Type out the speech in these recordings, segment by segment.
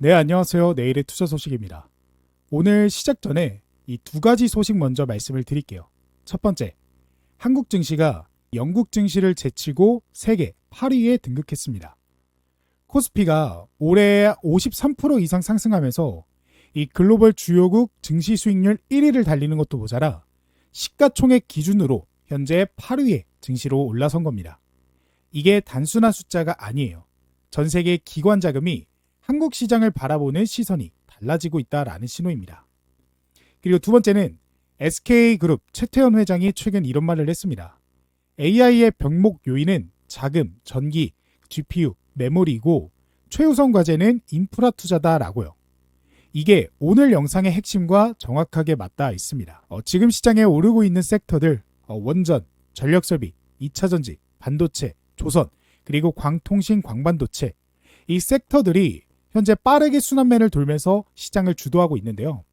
네, 안녕하세요. 내일의 투자 소식입니다. 오늘 시작 전에 이 두 가지 소식 먼저 말씀을 드릴게요. 첫 번째, 한국 증시가 영국 증시를 제치고 세계 8위에 등극했습니다. 코스피가 올해 53% 이상 상승하면서 이 글로벌 주요국 증시 수익률 1위를 달리는 것도 모자라 시가총액 기준으로 현재 8위에 증시로 올라선 겁니다. 이게 단순한 숫자가 아니에요. 전 세계 기관 자금이 한국 시장을 바라보는 시선이 달라지고 있다라는 신호입니다. 그리고 두 번째는 SK그룹 최태원 회장이 최근 이런 말을 했습니다. AI의 병목 요인은 자금, 전기, GPU, 메모리이고 최우선 과제는 인프라 투자다라고요. 이게 오늘 영상의 핵심과 정확하게 맞닿아 있습니다. 지금 시장에 오르고 있는 섹터들, 원전, 전력설비, 2차전지, 반도체, 조선, 그리고 광통신, 광반도체, 이 섹터들이 현재 빠르게 순환매를 돌면서 시장을 주도하고 있는데요.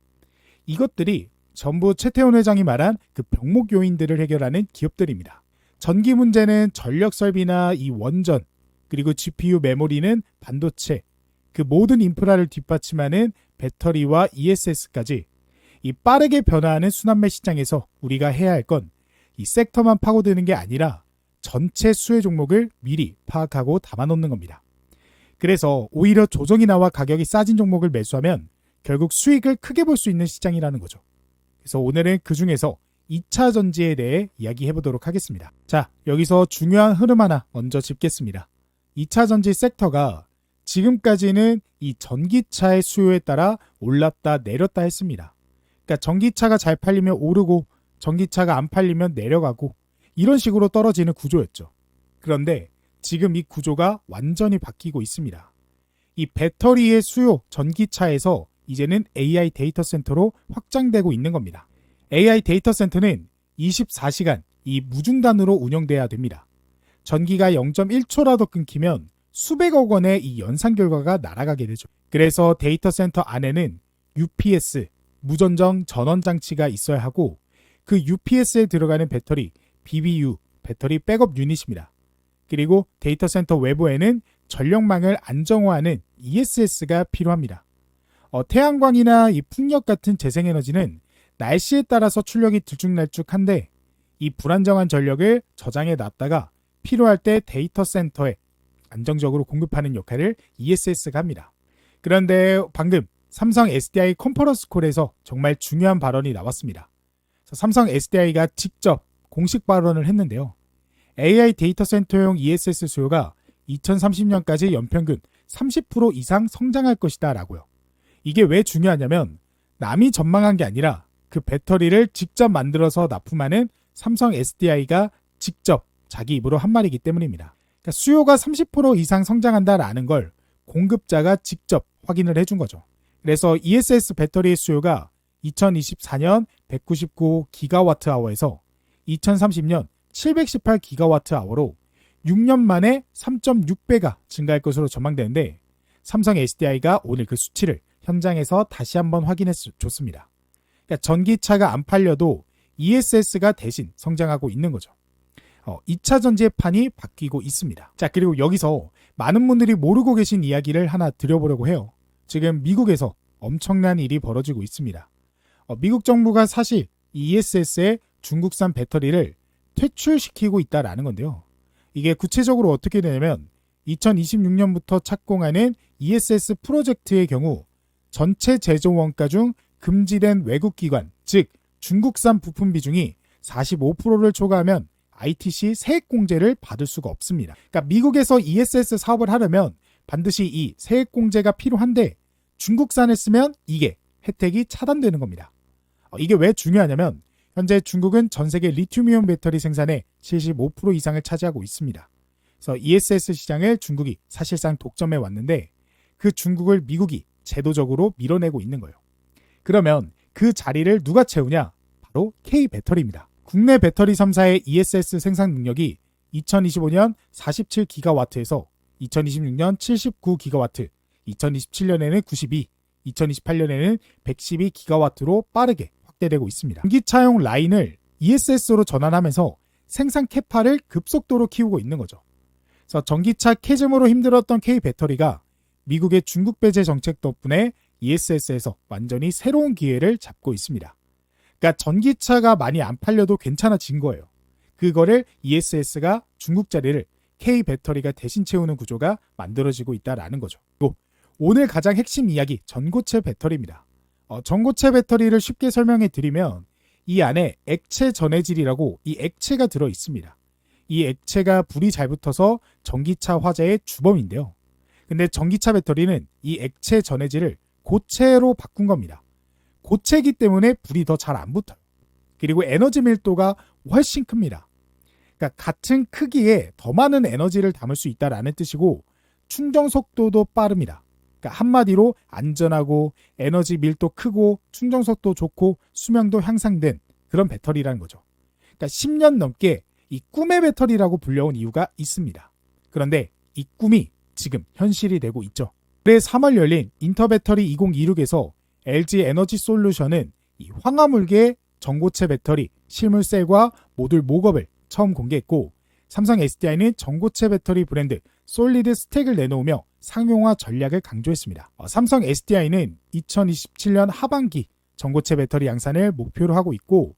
이것들이 전부 최태원 회장이 말한 그 병목 요인들을 해결하는 기업들입니다. 전기 문제는 전력 설비나 이 원전, 그리고 GPU 메모리는 반도체, 그 모든 인프라를 뒷받침하는 배터리와 ESS까지 이 빠르게 변화하는 순환매 시장에서 우리가 해야 할 건 이 섹터만 파고드는 게 아니라 전체 수혜 종목을 미리 파악하고 담아놓는 겁니다. 그래서 오히려 조정이 나와 가격이 싸진 종목을 매수하면 결국 수익을 크게 볼 수 있는 시장이라는 거죠. 그래서 오늘은 그 중에서 2차 전지에 대해 이야기해 보도록 하겠습니다. 자, 여기서 중요한 흐름 하나 먼저 짚겠습니다. 2차 전지 섹터가 지금까지는 이 전기차의 수요에 따라 올랐다 내렸다 했습니다. 그러니까 전기차가 잘 팔리면 오르고 전기차가 안 팔리면 내려가고 이런 식으로 떨어지는 구조였죠. 그런데 지금 이 구조가 완전히 바뀌고 있습니다. 이 배터리의 수요, 전기차에서 이제는 AI 데이터 센터로 확장되고 있는 겁니다. AI 데이터 센터는 24시간 이 무중단으로 운영돼야 됩니다. 전기가 0.1초라도 끊기면 수백억 원의 이 연산 결과가 날아가게 되죠. 그래서 데이터 센터 안에는 UPS, 무전정 전원 장치가 있어야 하고 그 UPS에 들어가는 배터리, BBU, 배터리 백업 유닛입니다. 그리고 데이터 센터 외부에는 전력망을 안정화하는 ESS가 필요합니다. 태양광이나 이 풍력 같은 재생에너지는 날씨에 따라서 출력이 들쭉날쭉한데 이 불안정한 전력을 저장해 놨다가 필요할 때 데이터 센터에 안정적으로 공급하는 역할을 ESS가 합니다. 그런데 방금 삼성 SDI 컨퍼런스 콜에서 정말 중요한 발언이 나왔습니다. 삼성 SDI가 직접 공식 발언을 했는데요. AI 데이터 센터용 ESS 수요가 2030년까지 연평균 30% 이상 성장할 것이다 라고요. 이게 왜 중요하냐면 남이 전망한 게 아니라 그 배터리를 직접 만들어서 납품하는 삼성 SDI가 직접 자기 입으로 한 말이기 때문입니다. 그러니까 수요가 30% 이상 성장한다라는 걸 공급자가 직접 확인을 해준 거죠. 그래서 ESS 배터리의 수요가 2024년 199기가와트아워에서 2030년 718기가와트아워로 6년 만에 3.6배가 증가할 것으로 전망되는데 삼성 SDI가 오늘 그 수치를 현장에서 다시 한번 확인해 줬습니다. 그러니까 전기차가 안 팔려도 ESS가 대신 성장하고 있는 거죠. 2차 전지의 판이 바뀌고 있습니다. 자, 그리고 여기서 많은 분들이 모르고 계신 이야기를 하나 드려보려고 해요. 지금 미국에서 엄청난 일이 벌어지고 있습니다. 미국 정부가 사실 ESS의 중국산 배터리를 퇴출시키고 있다라는 건데요. 이게 구체적으로 어떻게 되냐면 2026년부터 착공하는 ESS 프로젝트의 경우 전체 제조 원가 중 금지된 외국 기관, 즉 중국산 부품 비중이 45%를 초과하면 ITC 세액공제를 받을 수가 없습니다. 그러니까 미국에서 ESS 사업을 하려면 반드시 이 세액공제가 필요한데 중국산을 쓰면 이게 혜택이 차단되는 겁니다. 이게 왜 중요하냐면 현재 중국은 전 세계 리튬이온 배터리 생산의 75% 이상을 차지하고 있습니다. 그래서 ESS 시장을 중국이 사실상 독점해 왔는데 그 중국을 미국이 제도적으로 밀어내고 있는 거예요. 그러면 그 자리를 누가 채우냐? 바로 K배터리입니다. 국내 배터리 3사의 ESS 생산 능력이 2025년 47기가와트에서 2026년 79기가와트, 2027년에는 92, 2028년에는 112기가와트로 빠르게 확대되고 있습니다. 전기차용 라인을 ESS로 전환하면서 생산 캐파를 급속도로 키우고 있는 거죠. 그래서 전기차 캐즘으로 힘들었던 K배터리가 미국의 중국 배제 정책 덕분에 ESS에서 완전히 새로운 기회를 잡고 있습니다. 그러니까 전기차가 많이 안 팔려도 괜찮아진 거예요. 그거를 ESS가 중국 자리를 K 배터리가 대신 채우는 구조가 만들어지고 있다라는 거죠. 그리고 오늘 가장 핵심 이야기, 전고체 배터리입니다. 전고체 배터리를 쉽게 설명해 드리면 이 안에 액체 전해질이라고 이 액체가 들어 있습니다. 이 액체가 불이 잘 붙어서 전기차 화재의 주범인데요. 근데 전기차 배터리는 이 액체 전해질을 고체로 바꾼 겁니다. 고체이기 때문에 불이 더 잘 안 붙어요. 그리고 에너지 밀도가 훨씬 큽니다. 그러니까 같은 크기에 더 많은 에너지를 담을 수 있다라는 뜻이고 충전 속도도 빠릅니다. 그러니까 한마디로 안전하고 에너지 밀도 크고 충전 속도 좋고 수명도 향상된 그런 배터리라는 거죠. 그러니까 10년 넘게 이 꿈의 배터리라고 불려온 이유가 있습니다. 그런데 이 꿈이 지금 현실이 되고 있죠. 올해 3월 열린 인터배터리 2026에서 LG 에너지 솔루션은 이 황화물계 전고체 배터리 실물셀과 모듈 목업을 처음 공개했고 삼성 SDI는 전고체 배터리 브랜드 솔리드 스택을 내놓으며 상용화 전략을 강조했습니다. 삼성 SDI는 2027년 하반기 전고체 배터리 양산을 목표로 하고 있고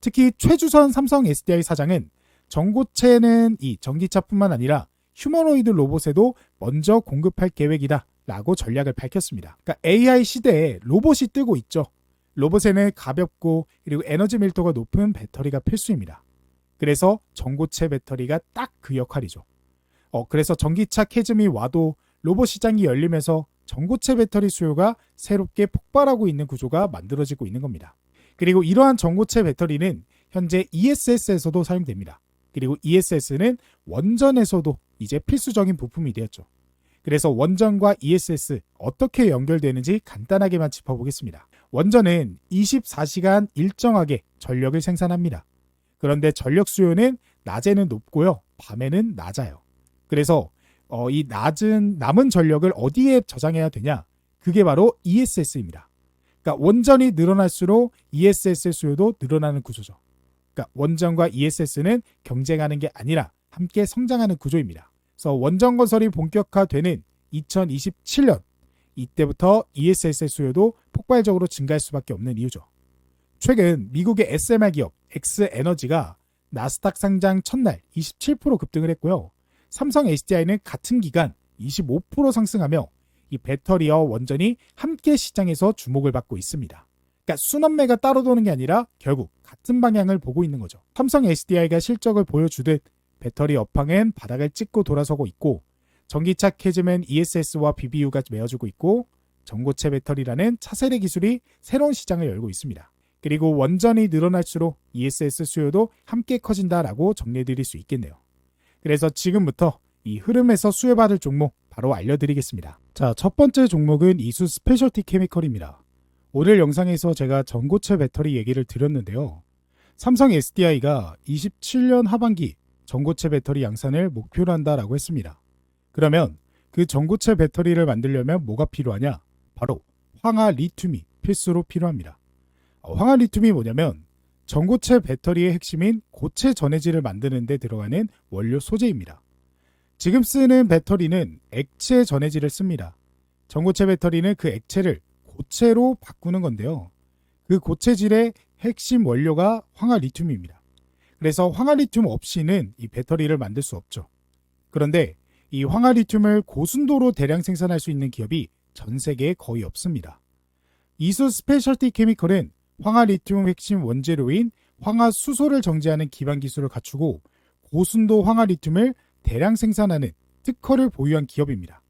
특히 최주선 삼성 SDI 사장은 전고체는 이 전기차뿐만 아니라 휴머노이드 로봇에도 먼저 공급할 계획이다 라고 전략을 밝혔습니다. 그러니까 AI 시대에 로봇이 뜨고 있죠. 로봇에는 가볍고 그리고 에너지 밀도가 높은 배터리가 필수입니다. 그래서 전고체 배터리가 딱 그 역할이죠. 그래서 전기차 캐즘이 와도 로봇 시장이 열리면서 전고체 배터리 수요가 새롭게 폭발하고 있는 구조가 만들어지고 있는 겁니다. 그리고 이러한 전고체 배터리는 현재 ESS에서도 사용됩니다. 그리고 ESS는 원전에서도 이제 필수적인 부품이 되었죠. 그래서 원전과 ESS 어떻게 연결되는지 간단하게만 짚어보겠습니다. 원전은 24시간 일정하게 전력을 생산합니다. 그런데 전력 수요는 낮에는 높고요. 밤에는 낮아요. 그래서 이 남은 전력을 어디에 저장해야 되냐? 그게 바로 ESS입니다. 그러니까 원전이 늘어날수록 ESS 수요도 늘어나는 구조죠. 그러니까 원전과 ESS는 경쟁하는 게 아니라 함께 성장하는 구조입니다. 그래서 원전 건설이 본격화되는 2027년 이때부터 ESS 수요도 폭발적으로 증가할 수밖에 없는 이유죠. 최근 미국의 SMR 기업 엑스에너지가 나스닥 상장 첫날 27% 급등을 했고요. 삼성 SDI는 같은 기간 25% 상승하며 이 배터리와 원전이 함께 시장에서 주목을 받고 있습니다. 그러니까 순환매가 따로 도는 게 아니라 결국 같은 방향을 보고 있는 거죠. 삼성 SDI가 실적을 보여주듯 배터리 업황은 바닥을 찍고 돌아서고 있고 전기차 캐즘은 ESS와 BBU가 메어주고 있고 전고체 배터리라는 차세대 기술이 새로운 시장을 열고 있습니다. 그리고 원전이 늘어날수록 ESS 수요도 함께 커진다라고 정리해드릴 수 있겠네요. 그래서 지금부터 이 흐름에서 수혜받을 종목 바로 알려드리겠습니다. 자, 첫 번째 종목은 이수 스페셜티 케미컬입니다. 오늘 영상에서 제가 전고체 배터리 얘기를 드렸는데요. 삼성 SDI가 27년 하반기 전고체 배터리 양산을 목표로 한다라고 했습니다. 그러면 그 전고체 배터리를 만들려면 뭐가 필요하냐? 바로 황화 리튬이 필수로 필요합니다. 황화 리튬이 뭐냐면 전고체 배터리의 핵심인 고체 전해질을 만드는 데 들어가는 원료 소재입니다. 지금 쓰는 배터리는 액체 전해질을 씁니다. 전고체 배터리는 그 액체를 고체로 바꾸는 건데요. 그 고체질의 핵심 원료가 황화 리튬입니다. 그래서 황화 리튬 없이는 이 배터리를 만들 수 없죠. 그런데 이 황화 리튬을 고순도로 대량 생산할 수 있는 기업이 전 세계에 거의 없습니다. 이수 스페셜티 케미컬은 황화 리튬 핵심 원재료인 황화 수소를 정제하는 기반 기술을 갖추고 고순도 황화 리튬을 대량 생산하는 특허를 보유한 기업입니다.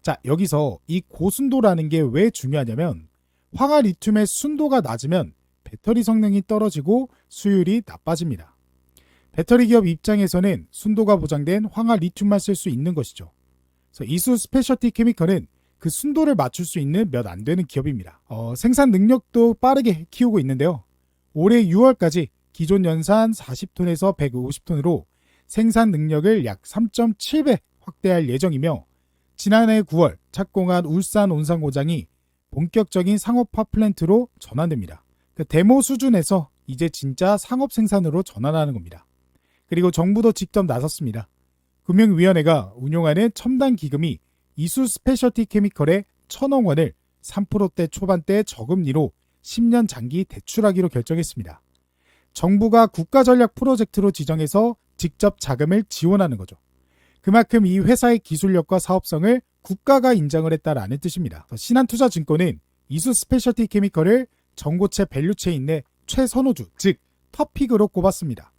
자, 여기서 이 고순도라는 게 왜 중요하냐면 황화 리튬의 순도가 낮으면 배터리 성능이 떨어지고 수율이 나빠집니다. 배터리 기업 입장에서는 순도가 보장된 황화 리튬만 쓸 수 있는 것이죠. 그래서 이수 스페셜티 케미컬은 그 순도를 맞출 수 있는 몇 안 되는 기업입니다. 생산 능력도 빠르게 키우고 있는데요. 올해 6월까지 기존 연산 40톤에서 150톤으로 생산 능력을 약 3.7배 확대할 예정이며 지난해 9월 착공한 울산 온산 고장이 본격적인 상업화 플랜트로 전환됩니다. 그 데모 수준에서 이제 진짜 상업 생산으로 전환하는 겁니다. 그리고 정부도 직접 나섰습니다. 금융위원회가 운용하는 첨단 기금이 이수 스페셜티 케미컬의 1,000억 원을 3%대 초반대 저금리로 10년 장기 대출하기로 결정했습니다. 정부가 국가전략 프로젝트로 지정해서 직접 자금을 지원하는 거죠. 그만큼 이 회사의 기술력과 사업성을 국가가 인정을 했다라는 뜻입니다. 신한투자증권은 이수 스페셜티 케미컬을 전고체 밸류체인 내 최선호주, 즉 톱픽으로 꼽았습니다.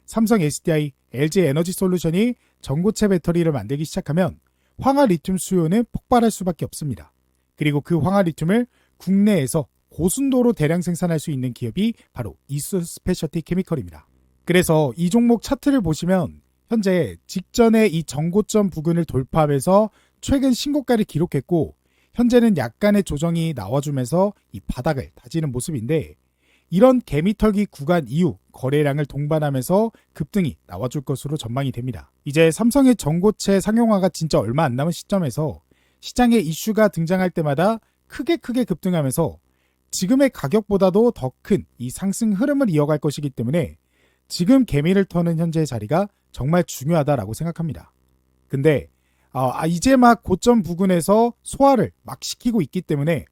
삼성 SDI, LG 에너지솔루션이 전고체 배터리를 만들기 시작하면 황화 리튬 수요는 폭발할 수밖에 없습니다. 그리고 그 황화 리튬을 국내에서 고순도로 대량 생산할 수 있는 기업이 바로 이수 스페셜티 케미컬입니다. 그래서 이 종목 차트를 보시면 현재 직전에 이 전고점 부근을 돌파하면서 최근 신고가를 기록했고 현재는 약간의 조정이 나와주면서 이 바닥을 다지는 모습인데 이런 개미털기 구간 이후 거래량을 동반하면서 급등이 나와줄 것으로 전망이 됩니다. 이제 삼성의 전고체 상용화가 진짜 얼마 안 남은 시점에서 시장에 이슈가 등장할 때마다 크게 급등하면서 지금의 가격보다도 더 큰 이 상승 흐름을 이어갈 것이기 때문에 지금 개미를 터는 현재의 자리가 정말 중요하다라고 생각합니다. 근데 이제 막 고점 부근에서 소화를 막 시키고 있기 때문에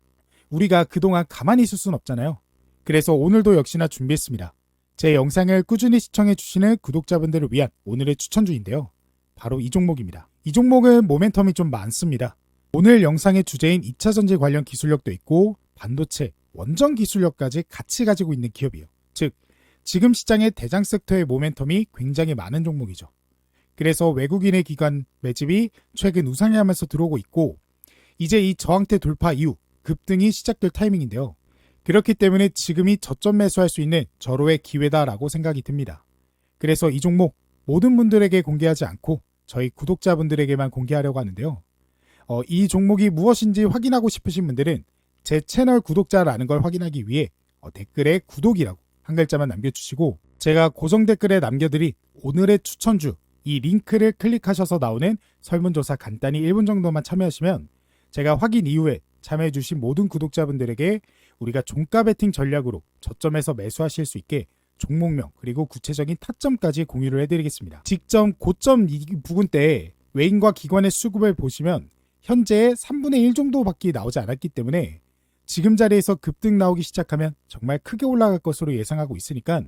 우리가 그동안 가만히 있을 수는 없잖아요. 그래서 오늘도 역시나 준비했습니다. 제 영상을 꾸준히 시청해 주시는 구독자분들을 위한 오늘의 추천주인데요. 바로 이 종목입니다. 이 종목은 모멘텀이 좀 많습니다. 오늘 영상의 주제인 2차전지 관련 기술력도 있고 반도체, 원전 기술력까지 같이 가지고 있는 기업이에요. 즉 지금 시장의 대장 섹터의 모멘텀이 굉장히 많은 종목이죠. 그래서 외국인의 기관 매집이 최근 우상향하면서 들어오고 있고 이제 이 저항대 돌파 이후 급등이 시작될 타이밍인데요. 그렇기 때문에 지금이 저점 매수할 수 있는 절호의 기회다라고 생각이 듭니다. 그래서 이 종목 모든 분들에게 공개하지 않고 저희 구독자분들에게만 공개하려고 하는데요. 이 종목이 무엇인지 확인하고 싶으신 분들은 제 채널 구독자라는 걸 확인하기 위해 댓글에 구독이라고 한 글자만 남겨주시고 제가 고정 댓글에 남겨드린 오늘의 추천주 이 링크를 클릭하셔서 나오는 설문조사 간단히 1분 정도만 참여하시면 제가 확인 이후에 참여해주신 모든 구독자분들에게 우리가 종가 베팅 전략으로 저점에서 매수하실 수 있게 종목명 그리고 구체적인 타점까지 공유를 해드리겠습니다. 직전 고점 이 부근 때 외인과 기관의 수급을 보시면 현재 3분의 1 정도밖에 나오지 않았기 때문에 지금 자리에서 급등 나오기 시작하면 정말 크게 올라갈 것으로 예상하고 있으니까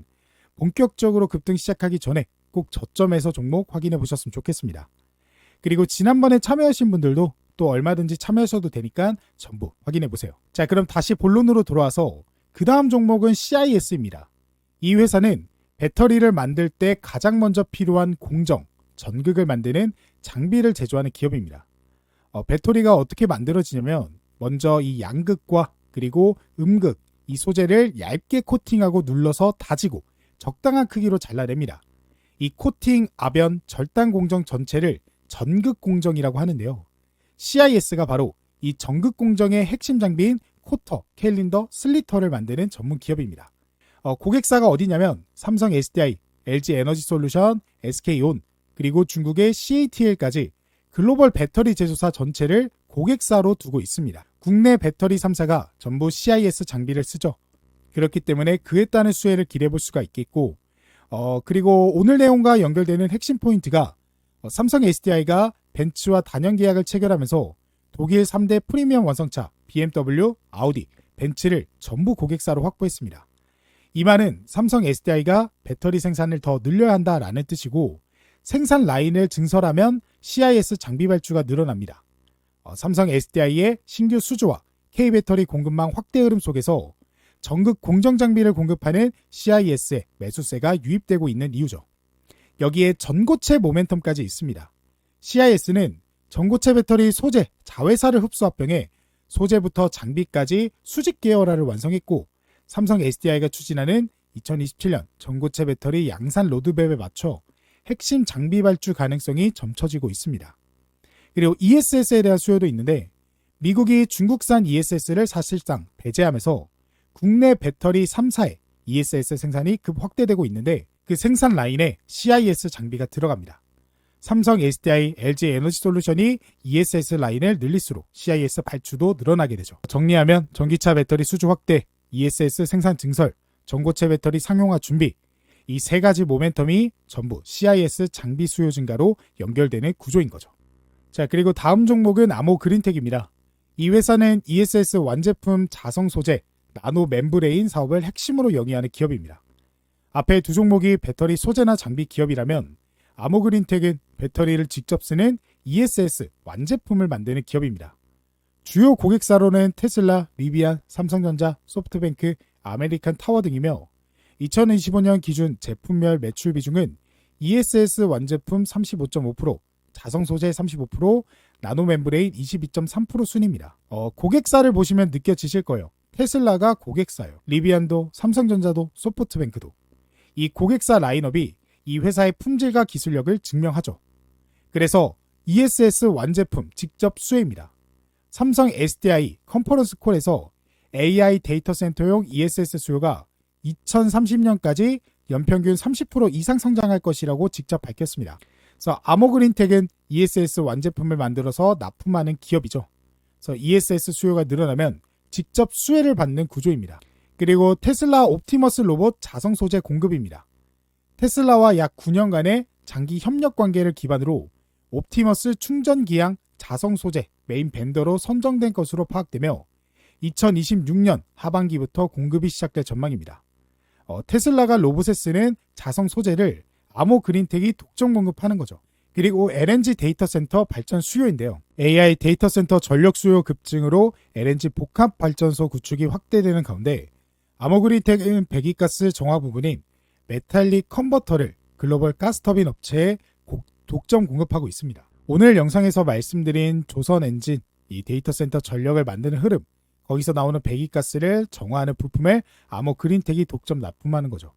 본격적으로 급등 시작하기 전에 꼭 저점에서 종목 확인해 보셨으면 좋겠습니다. 그리고 지난번에 참여하신 분들도 또 얼마든지 참여하셔도 되니까 전부 확인해 보세요. 자, 그럼 다시 본론으로 돌아와서 그 다음 종목은 CIS입니다. 이 회사는 배터리를 만들 때 가장 먼저 필요한 공정, 전극을 만드는 장비를 제조하는 기업입니다. 배터리가 어떻게 만들어지냐면 먼저 이 양극과 그리고 음극, 이 소재를 얇게 코팅하고 눌러서 다지고 적당한 크기로 잘라냅니다. 이 코팅, 아변, 절단 공정 전체를 전극 공정이라고 하는데요. CIS가 바로 이 전극 공정의 핵심 장비인 코터, 캘린더, 슬리터를 만드는 전문 기업입니다. 고객사가 어디냐면 삼성 SDI, LG 에너지솔루션, SK온, 그리고 중국의 CATL까지 글로벌 배터리 제조사 전체를 고객사로 두고 있습니다. 국내 배터리 3사가 전부 CIS 장비를 쓰죠. 그렇기 때문에 그에 따른 수혜를 기대해 볼 수가 있겠고 그리고 오늘 내용과 연결되는 핵심 포인트가 삼성 SDI가 벤츠와 단연 계약을 체결하면서 독일 3대 프리미엄 완성차 BMW, 아우디, 벤츠를 전부 고객사로 확보했습니다. 이 말은 삼성 SDI가 배터리 생산을 더 늘려야 한다라는 뜻이고 생산 라인을 증설하면 CIS 장비 발주가 늘어납니다. 삼성 SDI의 신규 수주와 K배터리 공급망 확대 흐름 속에서 전극 공정 장비를 공급하는 CIS에 매수세가 유입되고 있는 이유죠. 여기에 전고체 모멘텀까지 있습니다. CIS는 전고체 배터리 소재, 자회사를 흡수 합병해 소재부터 장비까지 수직 계열화를 완성했고 삼성 SDI가 추진하는 2027년 전고체 배터리 양산 로드맵에 맞춰 핵심 장비 발주 가능성이 점쳐지고 있습니다. 그리고 ESS에 대한 수요도 있는데 미국이 중국산 ESS를 사실상 배제하면서 국내 배터리 3사의 ESS 생산이 급 확대되고 있는데 그 생산 라인에 CIS 장비가 들어갑니다. 삼성 SDI, LG 에너지솔루션이 ESS 라인을 늘릴수록 CIS 발주도 늘어나게 되죠. 정리하면 전기차 배터리 수주 확대, ESS 생산 증설, 전고체 배터리 상용화 준비 이 세 가지 모멘텀이 전부 CIS 장비 수요 증가로 연결되는 구조인 거죠. 자, 그리고 다음 종목은 아모그린텍입니다. 이 회사는 ESS 완제품 자성 소재 나노 멤브레인 사업을 핵심으로 영위하는 기업입니다. 앞에 두 종목이 배터리 소재나 장비 기업이라면 아모그린텍은 배터리를 직접 쓰는 ESS 완제품을 만드는 기업입니다. 주요 고객사로는 테슬라, 리비안, 삼성전자, 소프트뱅크, 아메리칸 타워 등이며 2025년 기준 제품별 매출 비중은 ESS 완제품 35.5%, 자성 소재 35%, 나노 멤브레인 22.3% 순입니다. 고객사를 보시면 느껴지실 거예요. 테슬라가 고객사예요. 리비안도, 삼성전자도, 소프트뱅크도. 이 고객사 라인업이 이 회사의 품질과 기술력을 증명하죠. 그래서 ESS 완제품 직접 수혜입니다. 삼성 SDI 컨퍼런스 콜에서 AI 데이터 센터용 ESS 수요가 2030년까지 연평균 30% 이상 성장할 것이라고 직접 밝혔습니다. 그래서 아모그린텍은 ESS 완제품을 만들어서 납품하는 기업이죠. 그래서 ESS 수요가 늘어나면 직접 수혜를 받는 구조입니다. 그리고 테슬라 옵티머스 로봇 자성 소재 공급입니다. 테슬라와 약 9년간의 장기 협력 관계를 기반으로 옵티머스 충전기양 자성 소재 메인 벤더로 선정된 것으로 파악되며 2026년 하반기부터 공급이 시작될 전망입니다. 테슬라가 로봇에 쓰는 자성 소재를 아모그린텍이 독점 공급하는 거죠. 그리고 LNG 데이터 센터 발전 수요인데요. AI 데이터 센터 전력 수요 급증으로 LNG 복합 발전소 구축이 확대되는 가운데 아모그린텍은 배기가스 정화 부분인 메탈릭 컨버터를 글로벌 가스터빈 업체에 독점 공급하고 있습니다. 오늘 영상에서 말씀드린 조선 엔진, 이 데이터 센터 전력을 만드는 흐름, 거기서 나오는 배기가스를 정화하는 부품을 아모그린텍이 독점 납품하는 거죠.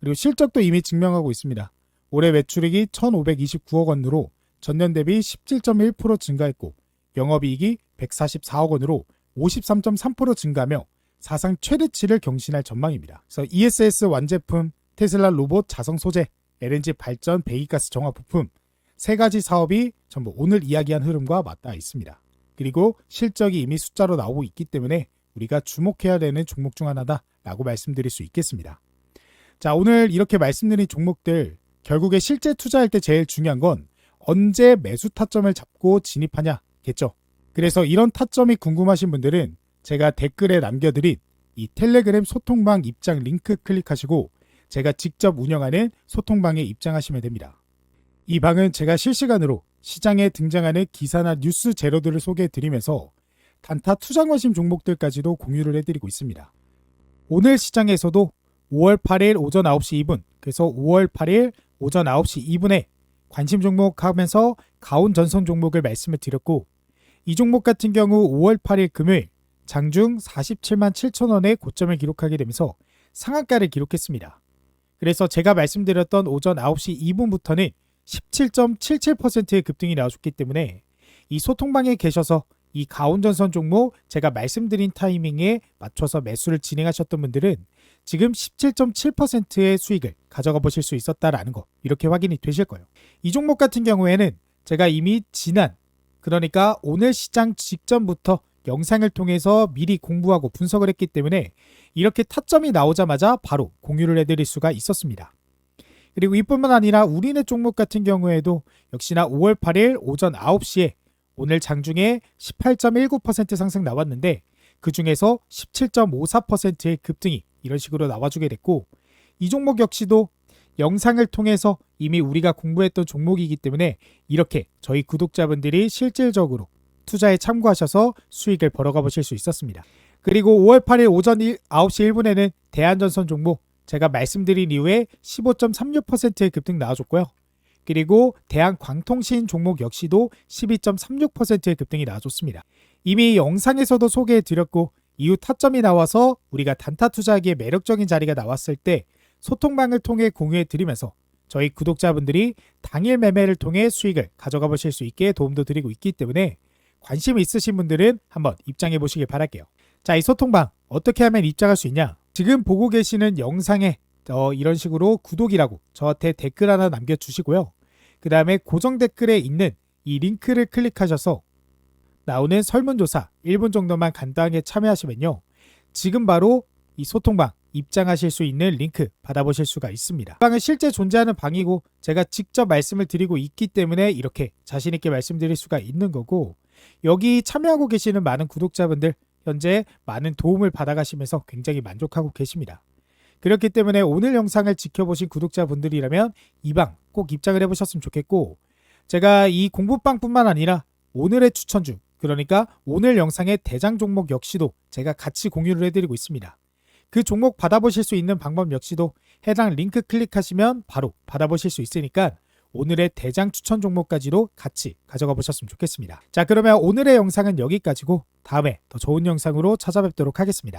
그리고 실적도 이미 증명하고 있습니다. 올해 매출액이 1,529억 원으로 전년 대비 17.1% 증가했고 영업이익이 144억 원으로 53.3% 증가하며 사상 최대치를 경신할 전망입니다. 그래서 ESS 완제품, 테슬라 로봇 자성 소재, LNG 발전 배기가스 정화 부품 세 가지 사업이 전부 오늘 이야기한 흐름과 맞닿아 있습니다. 그리고 실적이 이미 숫자로 나오고 있기 때문에 우리가 주목해야 되는 종목 중 하나다라고 말씀드릴 수 있겠습니다. 자, 오늘 이렇게 말씀드린 종목들 결국에 실제 투자할 때 제일 중요한 건 언제 매수 타점을 잡고 진입하냐겠죠. 그래서 이런 타점이 궁금하신 분들은 제가 댓글에 남겨드린 이 텔레그램 소통방 입장 링크 클릭하시고 제가 직접 운영하는 소통방에 입장하시면 됩니다. 이 방은 제가 실시간으로 시장에 등장하는 기사나 뉴스 재료들을 소개해드리면서 단타 투자 관심 종목들까지도 공유를 해드리고 있습니다. 오늘 시장에서도 5월 8일 오전 9시 2분, 그래서 5월 8일 오전 9시 2분에 관심 종목 하면서 가온 전선 종목을 말씀을 드렸고 이 종목 같은 경우 5월 8일 금요일 장중 47만 7천 원의 고점을 기록하게 되면서 상한가를 기록했습니다. 그래서 제가 말씀드렸던 오전 9시 2분부터는 17.77%의 급등이 나와줬기 때문에 이 소통방에 계셔서 이 가온전선 종목 제가 말씀드린 타이밍에 맞춰서 매수를 진행하셨던 분들은 지금 17.7%의 수익을 가져가 보실 수 있었다라는 거 이렇게 확인이 되실 거예요. 이 종목 같은 경우에는 제가 이미 지난 그러니까 오늘 시장 직전부터 영상을 통해서 미리 공부하고 분석을 했기 때문에 이렇게 타점이 나오자마자 바로 공유를 해드릴 수가 있었습니다. 그리고 이뿐만 아니라 우리네 종목 같은 경우에도 역시나 5월 8일 오전 9시에 오늘 장중에 18.19% 상승 나왔는데 그 중에서 17.54%의 급등이 이런 식으로 나와주게 됐고 이 종목 역시도 영상을 통해서 이미 우리가 공부했던 종목이기 때문에 이렇게 저희 구독자분들이 실질적으로 투자에 참고하셔서 수익을 벌어가 보실 수 있었습니다. 그리고 5월 8일 오전 9시 1분에는 대한전선 종목 제가 말씀드린 이후에 15.36%의 급등 나와줬고요. 그리고 대한광통신 종목 역시도 12.36%의 급등이 나와줬습니다. 이미 영상에서도 소개해드렸고 이후 타점이 나와서 우리가 단타 투자하기에 매력적인 자리가 나왔을 때 소통방을 통해 공유해드리면서 저희 구독자분들이 당일 매매를 통해 수익을 가져가 보실 수 있게 도움도 드리고 있기 때문에 관심 있으신 분들은 한번 입장해 보시길 바랄게요. 자, 이 소통방 어떻게 하면 입장할 수 있냐? 지금 보고 계시는 영상에 이런 식으로 구독이라고 저한테 댓글 하나 남겨주시고요. 그 다음에 고정 댓글에 있는 이 링크를 클릭하셔서 나오는 설문조사 1분 정도만 간단하게 참여하시면요. 지금 바로 이 소통방 입장하실 수 있는 링크 받아보실 수가 있습니다. 이 방은 실제 존재하는 방이고 제가 직접 말씀을 드리고 있기 때문에 이렇게 자신있게 말씀드릴 수가 있는 거고, 여기 참여하고 계시는 많은 구독자분들 현재 많은 도움을 받아가시면서 굉장히 만족하고 계십니다. 그렇기 때문에 오늘 영상을 지켜보신 구독자분들이라면 이 방 꼭 입장을 해보셨으면 좋겠고, 제가 이 공부방뿐만 아니라 오늘의 추천주, 그러니까 오늘 영상의 대장 종목 역시도 제가 같이 공유를 해드리고 있습니다. 그 종목 받아보실 수 있는 방법 역시도 해당 링크 클릭하시면 바로 받아보실 수 있으니까 오늘의 대장 추천 종목까지도 같이 가져가 보셨으면 좋겠습니다. 자, 그러면 오늘의 영상은 여기까지고 다음에 더 좋은 영상으로 찾아뵙도록 하겠습니다.